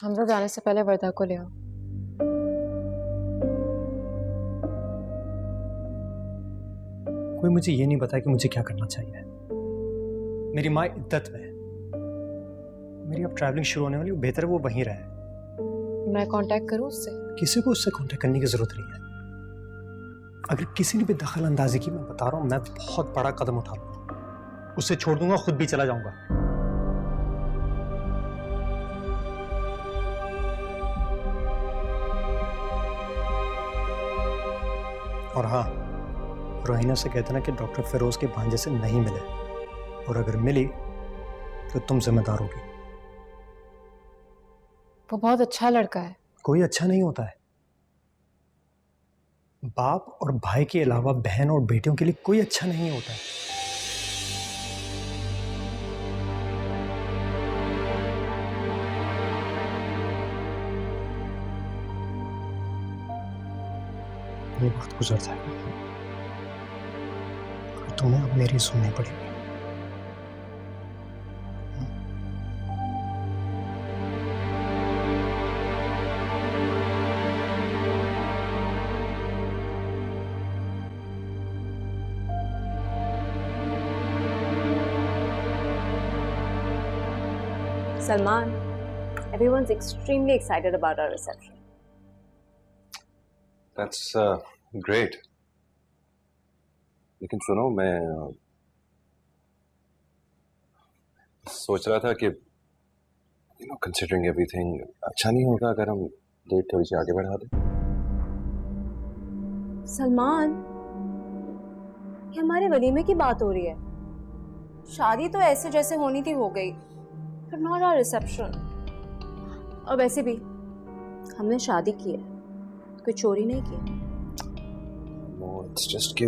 हमजा जाने से पहले वर्दा को ले आओ। कोई मुझे ये नहीं बताया कि मुझे क्या करना चाहिए। मेरी माँ इद्दत में है, मेरी अब ट्रैवलिंग शुरू होने वाली, बेहतर है वो वहीं रहे। मैं कांटेक्ट करूं उससे? किसी को उससे कांटेक्ट करने की जरूरत नहीं है। अगर किसी ने भी दखल अंदाजी की, मैं बता रहा हूं, मैं बहुत बड़ा कदम उठा लूंगा। उसे छोड़ दूंगा, खुद भी चला जाऊंगा। और हाँ, रोहिना से कहते ना कि डॉक्टर फिरोज के भांजे से नहीं मिले, और अगर मिली तो तुम जिम्मेदार होगी। वो बहुत अच्छा लड़का है। कोई अच्छा नहीं होता है। बाप और भाई के अलावा बहन और बेटियों के लिए कोई अच्छा नहीं होता है। ये वक्त गुजर जाएगा और तुम्हें अब मेरी सुननी पड़ेगी। Salman, everyone's extremely excited about our reception. That's great. लेकिन सुनो, मैं सोच रहा था कि considering everything, अच्छा नहीं होगा अगर हम डेट थोड़ी सी आगे बढ़ा दें। सलमान, ये हमारे वलीमे की बात हो रही है। शादी तो ऐसे जैसे होनी थी हो गई, but not our reception. और वैसे भी हमने शादी की है, कोई चोरी नहीं की। No, it's just कि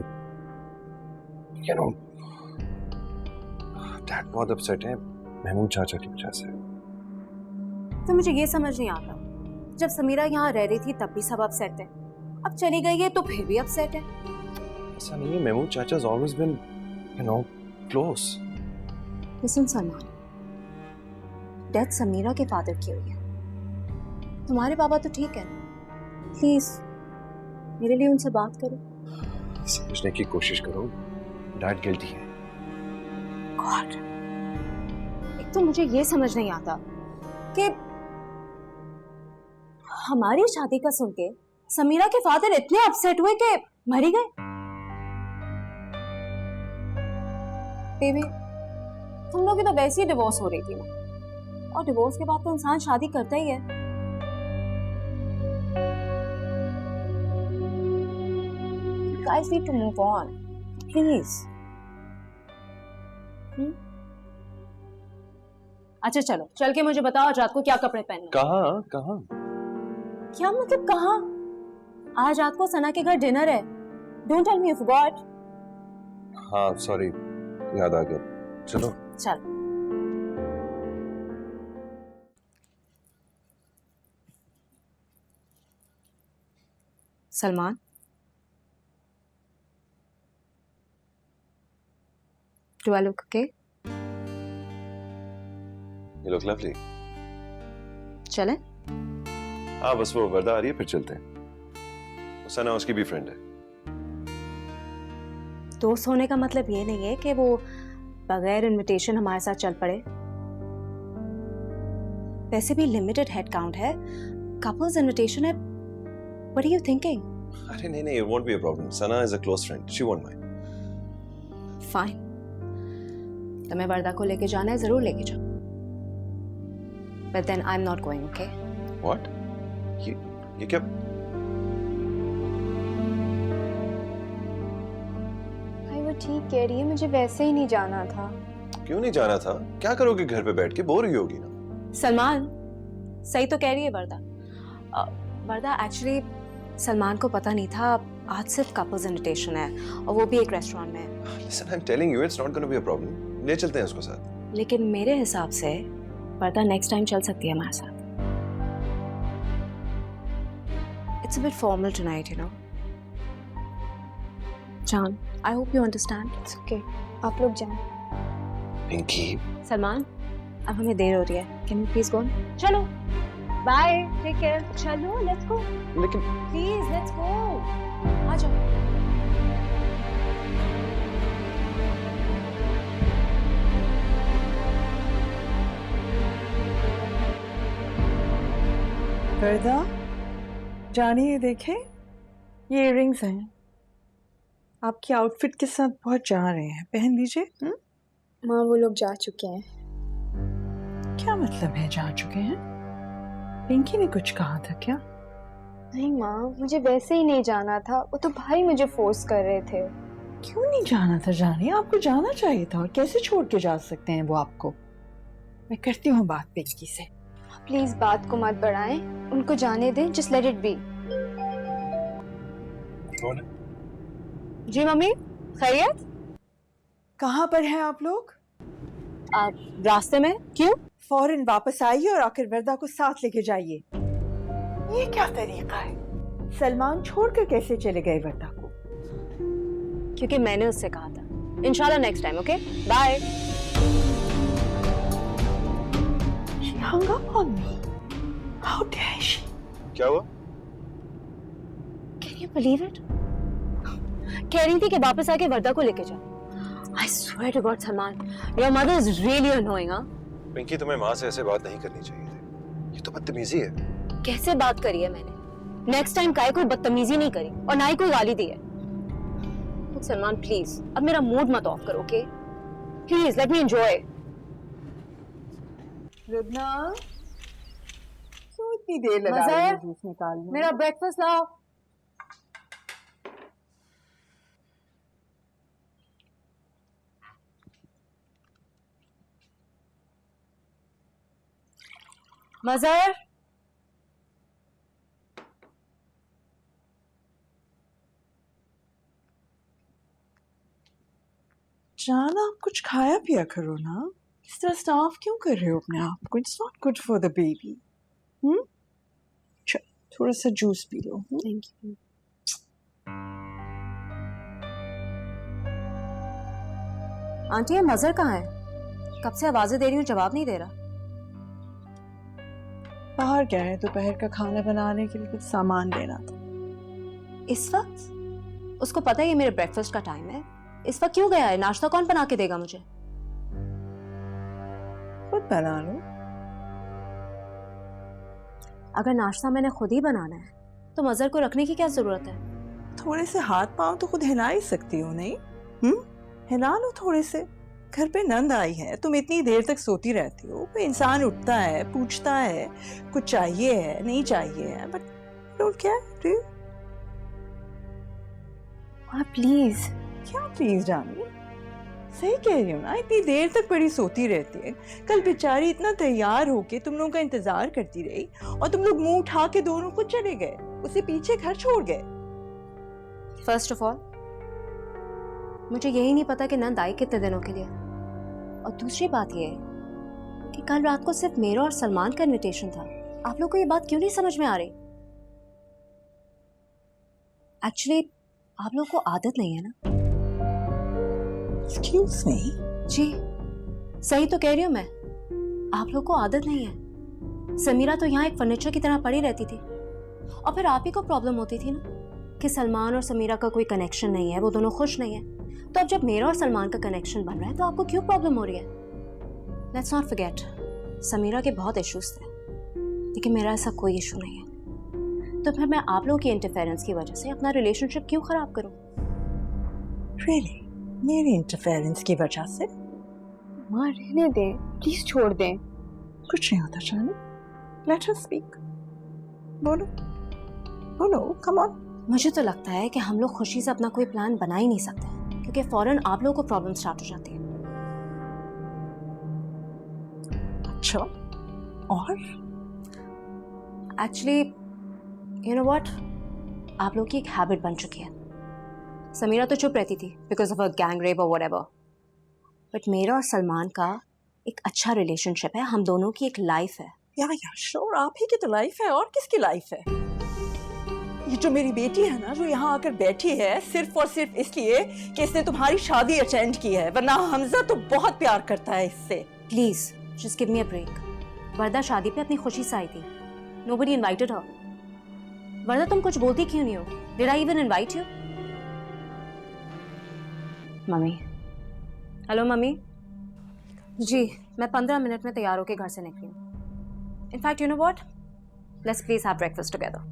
डैड बहुत अपसेट है महमूद चाचा की वजह से। तो मुझे ये समझ नहीं आता, जब समीरा यहाँ रह रही थी तब भी सब अपसेट है, अब चली गई है तो फिर भी अपसेट है। ऐसा नहीं है, महमूद चाचा has always been close. Listen Salman, death Samira के फादर की हुई है, तुम्हारे पापा तो ठीक है। प्लीज मेरे लिए उनसे बात करो। समझने की कोशिश करो, डैड गिल्टी है। गॉड, एक तो मुझे ये समझ नहीं आता कि हमारी शादी का सुन के समीरा के फादर इतने अपसेट हुए कि मर ही गए। बेबी, तुम लोग की तो वैसे ही डिवोर्स हो रही थी ना, और डिवोर्स के बाद तो इंसान शादी करता ही है। You guys need to move on, please. अच्छा चलो, चल के मुझे बताओ आज रात को क्या कपड़े पहनने। कहाँ कहाँ? क्या मतलब कहाँ? आज रात को सना के घर डिनर है। Don't tell me you forgot. हाँ सॉरी, याद आ गया। चलो चल। Salman, do I look okay? You look lovely. चलें? हाँ बस वो वर्दा आ रही है, फिर चलते हैं। सना उसकी भी फ्रेंड है। दोस्त होने का मतलब ये नहीं है कि वो बगैर इनविटेशन हमारे साथ चल पड़े। वैसे भी लिमिटेड हेड काउंट है, कपल्स इनविटेशन है। What are you thinking? अरे नहीं, it won't be a problem. Sana is a close friend. She won't mind. Fine. तुम्हें वर्दा को लेके जाना है, जरूर लेके जाओ। But then I'm not going, okay? What? ये क्या? भाई वो ठीक कह रही है, मुझे वैसे ही नहीं जाना था। क्यों नहीं जाना था? क्या करोगे घर पे बैठ के? बोर ही होगी ना। सलमान, सही तो कह रही है वर्दा। वर्दा एक्चुअली सलमान को पता नहीं था आज सिर्फ कपल्स इनविटेशन है, और वो भी एक रेस्टोरेंट में। Listen, I'm telling you, it's not going to be a problem. ले चलते हैं उसको साथ। लेकिन मेरे हिसाब से वर्दा नेक्स्ट टाइम चल सकती है हमारे साथ। It's a bit formal tonight, you know. John, I hope you understand. It's okay, आप लोग जाएं। पिंकी, सलमान, अब हमें देर हो रही है। Can we please go on? चलो। Bye, take care. चलो लेट्स गो, लेकिन प्लीज लेट्स गो। आ जाओ। वर्दा, जानिए देखें, ये इयररिंग्स हैं, आपकी आउटफिट के साथ बहुत जा रहे हैं, पहन लीजिए। माँ वो लोग जा चुके हैं। क्या मतलब है जा चुके हैं? पिंकी ने कुछ कहा था क्या? नहीं माँ, मुझे वैसे ही नहीं जाना था, वो तो भाई मुझे फोर्स कर रहे थे। क्यों नहीं जाना था? जानिए, आपको जाना चाहिए था, और कैसे छोड़ के जा सकते हैं वो आपको? मैं करती हूँ बात पिंकी से। प्लीज बात को मत बढ़ाएं, उनको जाने दें, जस्ट लेट इट बी। कौन है? जी मम्मी, खैरियत? कहाँ पर हैं आप लोग? आप रास्ते में? क्यों? फौरन वापस आइए और आकर वर्दा को साथ लेके जाइए। ये क्या तरीका है? सलमान छोड़कर कैसे चले गए वर्दा को? क्योंकि मैंने उससे कहा था। इंशाल्लाह next time, okay? Bye. She hung up on me. How dare she? क्या हुआ? Can you believe it? कह रही थी कि वापस आके वर्दा को लेके जाओ। I swear to God, Salman, your mother is really annoying, हाँ? पिंकी, तुम्हें माँ से ऐसे बात नहीं करनी चाहिए थी। ये तो बदतमीजी है। कैसे बात करी है मैंने? नेक्स्ट टाइम काहे कोई बदतमीजी नहीं करी और ना ही कोई गाली दी है। तो सलमान प्लीज, अब मेरा मूड मत ऑफ करो, okay? Please let me enjoy. Rubna, क्यों इतनी देर लगा रही है जूस निकालने में? मेरा ब्रेकफास्ट लाओ। मज़र, जान, आप कुछ खाया पिया करो ना। इस तरह स्टाफ क्यों कर रहे हो अपने आप को? It's not good for the baby. थोड़ा सा juice P low. Thank you. Aunty ये मज़र कहाँ है? कब से आवाजें दे रही हूँ, जवाब नहीं दे रहा। बाहर गया है, दोपहर का खाना बनाने के लिए कुछ सामान लेना था। इस वक्त? उसको पता है ये मेरे ब्रेकफास्ट का टाइम है। इस वक्त क्यों गया है? नाश्ता कौन बना के देगा मुझे? खुद बना लो। अगर नाश्ता मैंने खुद ही बनाना है तो मज़र को रखने की क्या जरूरत है? थोड़े से हाथ पांव तो खुद हिला ही सकती हो, नहीं? हिला लो थोड़े से। घर पे नंद आई है, तुम इतनी देर तक सोती रहती हो। कोई इंसान उठता है, पूछता है कुछ चाहिए है, नहीं चाहिए है, बट डोंट केयर। प्लीज। क्या प्लीज जानी? सही कह रही हूँ ना, इतनी देर तक बड़ी सोती रहती है। कल बेचारी इतना तैयार होके तुम लोगों का इंतजार करती रही और तुम लोग मुंह उठा के दोनों खुद चले गए, उसे पीछे घर छोड़ गए। फर्स्ट ऑफ ऑल मुझे यही नहीं पता कि नंद आई कितने दिनों के लिए, और दूसरी बात यह है कि कल रात को सिर्फ मेरा और सलमान का इनविटेशन था। आप लोग को ये बात क्यों नहीं समझ में आ रही? एक्चुअली आप लोग को आदत नहीं है ना? Excuse me? जी सही तो कह रही हूँ मैं, आप लोग को आदत नहीं है। समीरा तो यहाँ एक फर्नीचर की तरह पड़ी रहती थी, और फिर आप ही को प्रॉब्लम होती थी ना कि सलमान और समीरा का कोई कनेक्शन नहीं है, वो दोनों खुश नहीं है। तो अब जब मेरा और सलमान का कनेक्शन बन रहा है तो आपको क्यों प्रॉब्लम हो रही है? लेट्स नॉट फॉरगेट, समीरा के बहुत इश्यूज थे, लेकिन मेरा ऐसा कोई इशू नहीं है। तो फिर मैं आप लोगों की इंटरफेरेंस की वजह से अपना रिलेशनशिप क्यों खराब करूं? Really? मेरी इंटरफेरेंस की वजह से? माँ रहने दें, प्लीज छोड़ दें। कुछ नहीं होता जानी। Let her speak. बोलो बोलो, come on. मुझे तो लगता है कि हम लोग खुशी से अपना कोई प्लान बना ही नहीं सकते, क्योंकि फौरन आप लोगों को प्रॉब्लम स्टार्ट हो जाती है। अच्छा, और? एक्चुअली यू नो व्हाट, आप लोग की एक हैबिट बन चुकी है। समीरा तो चुप रहती थी because of a gang rape और व्हाटएवर, बट मेरा और सलमान का एक अच्छा रिलेशनशिप है, हम दोनों की एक लाइफ है। या श्योर, आप ही की तो लाइफ है, और किसकी लाइफ है? ये जो मेरी बेटी है ना, जो यहाँ आकर बैठी है सिर्फ और सिर्फ इसलिए कि इसने तुम्हारी शादी अटेंड की है, वरना हमजा तो बहुत प्यार करता है इससे। Please just give me a break. Varda शादी पे अपनी खुशी से आई थी, Nobody invited her. वरना तुम कुछ बोलती क्यों नहीं हो? Did I even invite you? Mummy. Hello mummy. जी, मैं 15 मिनट में तैयार होकर घर से निकली हूँ। In fact, you know what? Let's please have breakfast together.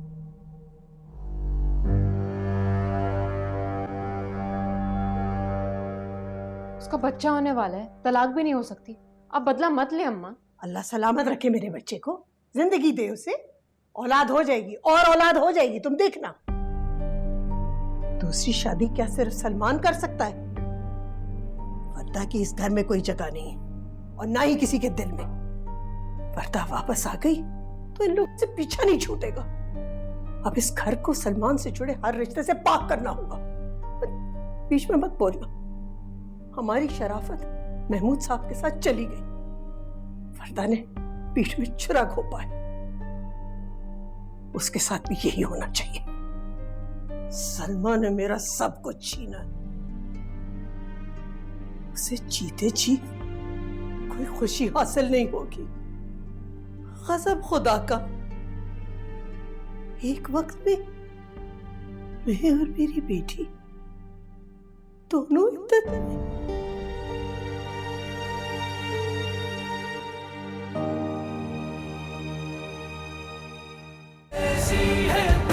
उसका बच्चा होने वाला है, तलाक भी नहीं हो सकती। अब बदला मत ले अम्मा। अल्लाह सलामत रखे मेरे बच्चे को, जिंदगी दे उसे, औलाद हो जाएगी और औलाद हो जाएगी, तुम देखना। दूसरी शादी क्या सिर्फ सलमान कर सकता है? वर्दा की इस घर में कोई जगह नहीं है और ना ही किसी के दिल में। वर्दा वापस आ गई तो इन लोगों से पीछा नहीं छूटेगा। अब इस घर को सलमान से जुड़े हर रिश्ते से पाक करना होगा। बीच में मत बोलना। हमारी शराफत महमूद साहब के साथ चली गई, वर्दा ने पीठ में छुरा घोंपा है। उसके साथ भी यही होना चाहिए। सलमान ने मेरा सब कुछ छीना है। उसे जीते जी कोई खुशी हासिल नहीं होगी। गज़ब खुदा का। एक वक्त में मैं और मेरी बेटी दोनों इद्दत में। ऐसी है